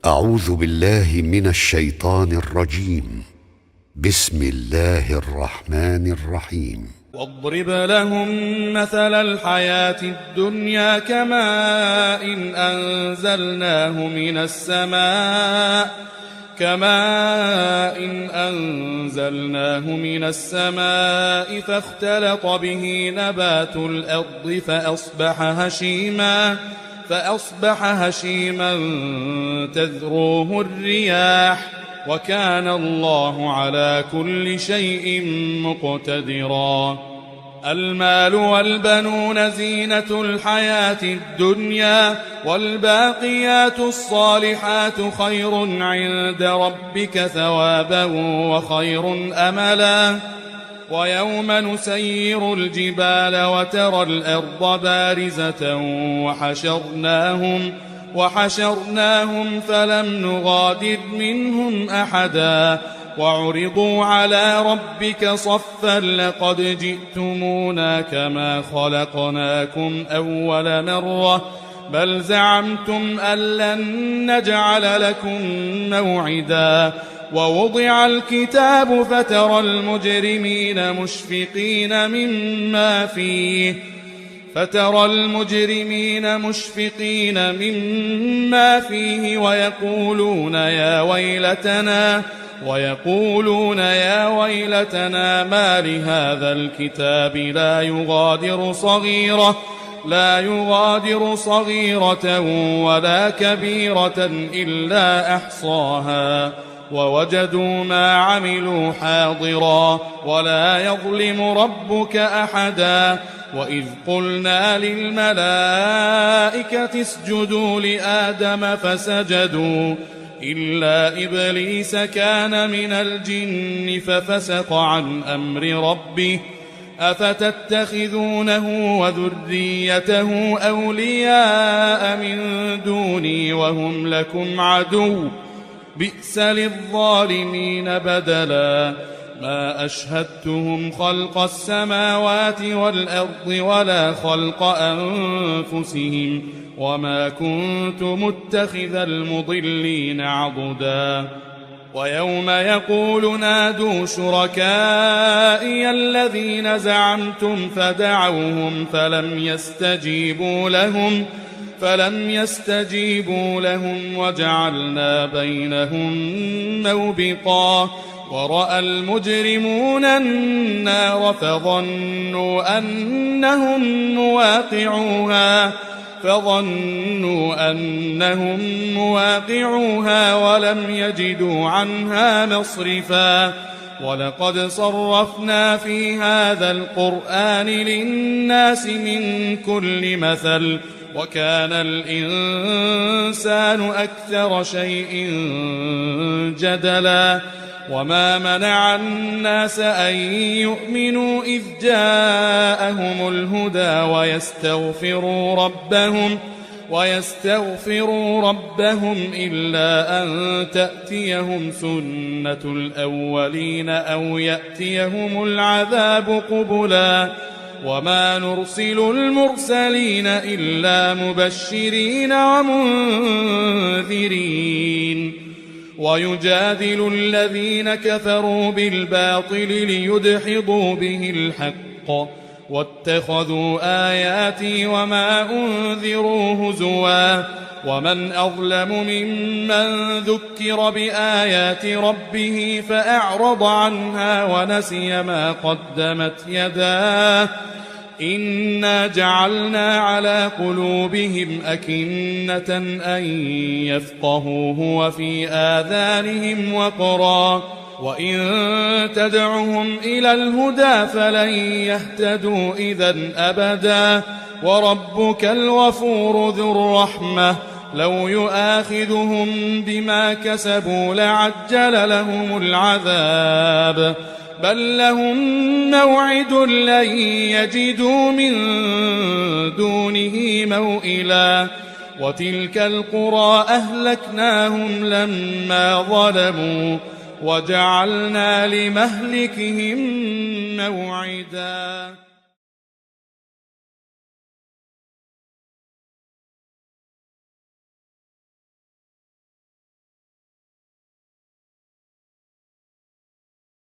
أعوذ بالله من الشيطان الرجيم. بسم الله الرحمن الرحيم. واضرب لهم مثل الحياة الدنيا كماء أنزلناه من السماء فاختلط به نبات الأرض فأصبح هشيما تذروه الرياح وكان الله على كل شيء مقتدرا. المال والبنون زينة الحياة الدنيا والباقيات الصالحات خير عند ربك ثوابا وخير أملا. ويوم نسير الجبال وترى الأرض بارزة وحشرناهم فلم نغادر منهم أحدا وعرضوا على ربك صفا لقد جئتمونا كما خلقناكم أول مرة بل زعمتم أن لن نجعل لكم موعدا. ووضع الكتاب فترى المجرمين مشفقين مما فيه ويقولون يا ويلتنا ما لهذا الكتاب لا يغادر صغيرة ولا كبيرة إلا أحصاها ووجدوا ما عملوا حاضرا ولا يظلم ربك أحدا. وإذ قلنا للملائكة اسجدوا لآدم فسجدوا إلا إبليس كان من الجن ففسق عن أمر ربه أفتتخذونه وذريته أولياء من دوني وهم لكم عدو بئس للظالمين بدلا. ما أشهدتهم خلق السماوات والأرض ولا خلق أنفسهم وما كنت متخذ المضلين عضدا. ويوم يقول نادوا شركائي الذين زعمتم فدعوهم فلم يستجيبوا لهم وجعلنا بينهم موبقا. ورأى المجرمون النار فظنوا أنهم مواقعوها ولم يجدوا عنها مصرفا. ولقد صرفنا في هذا القرآن للناس من كل مثل وكان الإنسان أكثر شيء جدلا. وما منع الناس أن يؤمنوا إذ جاءهم الهدى ويستغفروا ربهم إلا أن تأتيهم سنة الأولين أو يأتيهم العذاب قبلا. وما نرسل المرسلين إلا مبشرين ومنذرين. ويجادل الذين كفروا بالباطل ليدحضوا به الحق واتخذوا آياتي وما أنذروا هزوا. ومن أظلم ممن ذكر بآيات ربه فأعرض عنها ونسي ما قدمت يداه إنا جعلنا على قلوبهم أكنة أن يفقهوه وفي آذانهم وقرا وإن تدعهم إلى الهدى فلن يهتدوا إذن أبدا. وربك الغفور ذو الرحمة لو يؤاخذهم بما كسبوا لعجل لهم العذاب بل لهم موعد لن يجدوا من دونه موئلا. وتلك القرى أهلكناهم لما ظلموا وجعلنا لمهلكهم موعدا.